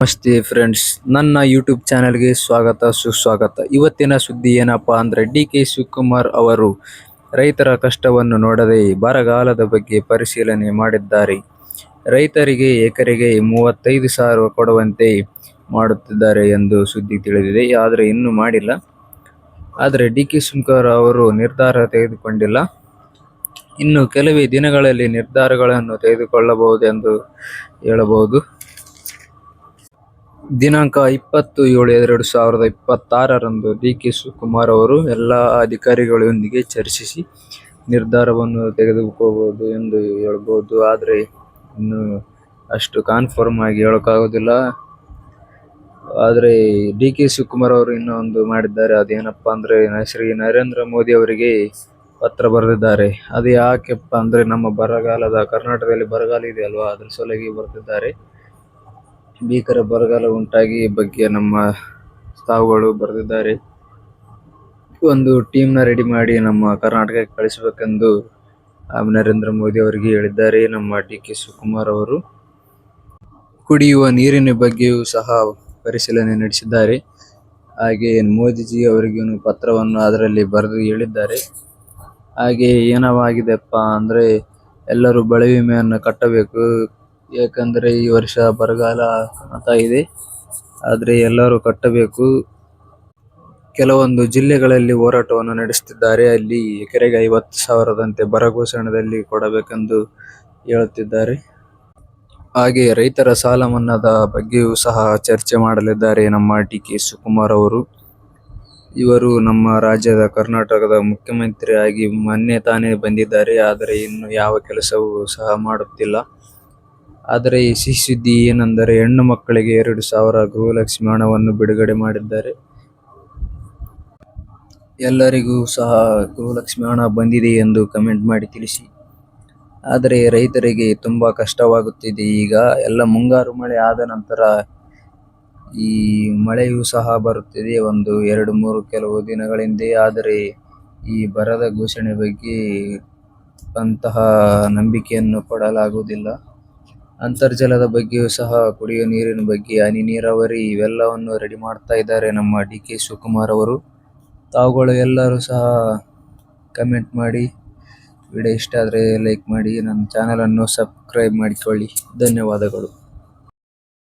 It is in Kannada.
ನಮಸ್ತೆ ಫ್ರೆಂಡ್ಸ್, ನನ್ನ ಯೂಟ್ಯೂಬ್ ಚಾನೆಲ್ಗೆ ಸ್ವಾಗತ ಸುಸ್ವಾಗತ. ಇವತ್ತಿನ ಸುದ್ದಿ ಏನಪ್ಪಾ ಅಂದರೆ ಡಿ.ಕೆ. ಶಿವಕುಮಾರ್ ಅವರು ರೈತರ ಕಷ್ಟವನ್ನು ನೋಡದೆ ಬರಗಾಲದ ಬಗ್ಗೆ ಪರಿಶೀಲನೆ ಮಾಡಿದ್ದಾರೆ. ರೈತರಿಗೆ ಎಕರೆಗೆ 35,000 ಕೊಡುವಂತೆ ಮಾಡುತ್ತಿದ್ದಾರೆ ಎಂದು ಸುದ್ದಿ ತಿಳಿದಿದೆ. ಆದರೆ ಇನ್ನೂ ಮಾಡಿಲ್ಲ. ಆದರೆ ಡಿ.ಕೆ. ಶಿವಕುಮಾರ್ ಅವರು ನಿರ್ಧಾರ ತೆಗೆದುಕೊಂಡಿಲ್ಲ. ಇನ್ನು ಕೆಲವೇ ದಿನಗಳಲ್ಲಿ ನಿರ್ಧಾರಗಳನ್ನು ತೆಗೆದುಕೊಳ್ಳಬಹುದೆಂದು ಹೇಳಬಹುದು. ದಿನಾಂಕ 20/7/2026ರಂದು ಡಿ.ಕೆ. ಶಿವಕುಮಾರ್ ಅವರು ಎಲ್ಲ ಅಧಿಕಾರಿಗಳೊಂದಿಗೆ ಚರ್ಚಿಸಿ ನಿರ್ಧಾರವನ್ನು ತೆಗೆದುಕೊಳ್ಳಬಹುದು ಎಂದು ಹೇಳಬಹುದು. ಆದರೆ ಇನ್ನು ಅಷ್ಟು ಕನ್ಫರ್ಮ್ ಆಗಿ ಹೇಳೋಕ್ಕಾಗೋದಿಲ್ಲ. ಆದರೆ ಡಿ.ಕೆ. ಶಿವಕುಮಾರ್ ಅವರು ಇನ್ನೂ ಒಂದು ಮಾಡಿದ್ದಾರೆ. ಅದೇನಪ್ಪ ಅಂದರೆ ಶ್ರೀ ನರೇಂದ್ರ ಮೋದಿ ಅವರಿಗೆ ಪತ್ರ ಬರೆದಿದ್ದಾರೆ. ಅದು ಯಾಕೆಪ್ಪ ಅಂದರೆ ನಮ್ಮ ಕರ್ನಾಟಕದಲ್ಲಿ ಬರಗಾಲ ಇದೆ ಅಲ್ವಾ, ಅದ್ರ ಸಲುವಾಗಿ ಬರೆದಿದ್ದಾರೆ. ಭೀಕರ ಬರಗಾಲ ಉಂಟಾಗಿ ಬಗ್ಗೆ ನಮ್ಮ ತಾವುಗಳು ಬರೆದಿದ್ದಾರೆ. ಒಂದು ಟೀಮ್ನ ರೆಡಿ ಮಾಡಿ ನಮ್ಮ ಕರ್ನಾಟಕಕ್ಕೆ ಕಳಿಸಬೇಕೆಂದು ನರೇಂದ್ರ ಮೋದಿ ಅವರಿಗೆ ಹೇಳಿದ್ದಾರೆ ನಮ್ಮ ಡಿ.ಕೆ. ಶಿವಕುಮಾರ್ ಅವರು. ಕುಡಿಯುವ ನೀರಿನ ಬಗ್ಗೆಯೂ ಸಹ ಪರಿಶೀಲನೆ ನಡೆಸಿದ್ದಾರೆ. ಹಾಗೆ ಮೋದಿಜಿ ಅವರಿಗೂ ಪತ್ರವನ್ನು ಅದರಲ್ಲಿ ಬರೆದು ಹೇಳಿದ್ದಾರೆ. ಹಾಗೆ ಏನವಾಗಿದೆಪ್ಪ ಅಂದರೆ ಎಲ್ಲರೂ ಬೆಳೆ ವಿಮೆಯನ್ನು ಕಟ್ಟಬೇಕು. ಯಾಕಂದರೆ ಈ ವರ್ಷ ಬರಗಾಲ ಆಗ್ತಾ ಇದೆ. ಆದರೆ ಎಲ್ಲರೂ ಕಟ್ಟಬೇಕು. ಕೆಲವೊಂದು ಜಿಲ್ಲೆಗಳಲ್ಲಿ ಹೋರಾಟವನ್ನು ನಡೆಸುತ್ತಿದ್ದಾರೆ. ಅಲ್ಲಿ ಎಕರೆಗೆ 50,000ದಂತೆ ಬರ ಘೋಷಣೆಯಲ್ಲಿ ಕೊಡಬೇಕೆಂದು ಹೇಳುತ್ತಿದ್ದಾರೆ. ಹಾಗೆ ರೈತರ ಸಾಲ ಮನ್ನಾದ ಬಗ್ಗೆಯೂ ಸಹ ಚರ್ಚೆ ಮಾಡಲಿದ್ದಾರೆ ನಮ್ಮ ಡಿ.ಕೆ. ಶಿವಕುಮಾರ್ ಅವರು. ಇವರು ನಮ್ಮ ರಾಜ್ಯದ ಕರ್ನಾಟಕದ ಮುಖ್ಯಮಂತ್ರಿ ಆಗಿ ಮೊನ್ನೆ ತಾನೇ ಬಂದಿದ್ದಾರೆ. ಆದರೆ ಇನ್ನು ಯಾವ ಕೆಲಸವೂ ಸಹ ಮಾಡುತ್ತಿಲ್ಲ. ಆದರೆ ಈ ಸಿಹಿ ಸುದ್ದಿ ಏನೆಂದರೆ ಹೆಣ್ಣು ಮಕ್ಕಳಿಗೆ 2,000 ಗೃಹಲಕ್ಷ್ಮಿ ಹಣವನ್ನು ಬಿಡುಗಡೆ ಮಾಡಿದ್ದಾರೆ. ಎಲ್ಲರಿಗೂ ಸಹ ಗೃಹಲಕ್ಷ್ಮಿ ಹಣ ಬಂದಿದೆ ಎಂದು ಕಮೆಂಟ್ ಮಾಡಿ ತಿಳಿಸಿ. ಆದರೆ ರೈತರಿಗೆ ತುಂಬ ಕಷ್ಟವಾಗುತ್ತಿದೆ. ಈಗ ಎಲ್ಲ ಮುಂಗಾರು ಮಳೆ ಆದ ನಂತರ ಈ ಮಳೆಯೂ ಸಹ ಬರುತ್ತಿದೆ ಒಂದು 2-3 ಕೆಲವು ದಿನಗಳ ಹಿಂದೆ. ಆದರೆ ಈ ಬರದ ಘೋಷಣೆ ಬಗ್ಗೆ ಅಂತಹ ನಂಬಿಕೆಯನ್ನು ಕೊಡಲಾಗುವುದಿಲ್ಲ. ಅಂತರ್ಜಲದ ಬಗ್ಗೆಯೂ ಸಹ, ಕುಡಿಯುವ ನೀರಿನ ಬಗ್ಗೆ, ಹನಿ ನೀರಾವರಿ ಇವೆಲ್ಲವನ್ನು ರೆಡಿ ಮಾಡ್ತಾ ಇದ್ದಾರೆ ನಮ್ಮ ಡಿ.ಕೆ. ಶಿವಕುಮಾರ್ ಅವರು. ತಾವುಗಳು ಎಲ್ಲರೂ ಸಹ ಕಮೆಂಟ್ ಮಾಡಿ. ವಿಡಿಯೋ ಇಷ್ಟ ಆದರೆ ಲೈಕ್ ಮಾಡಿ. ನನ್ನ ಚಾನಲನ್ನು ಸಬ್ಸ್ಕ್ರೈಬ್ ಮಾಡಿಕೊಳ್ಳಿ. ಧನ್ಯವಾದಗಳು.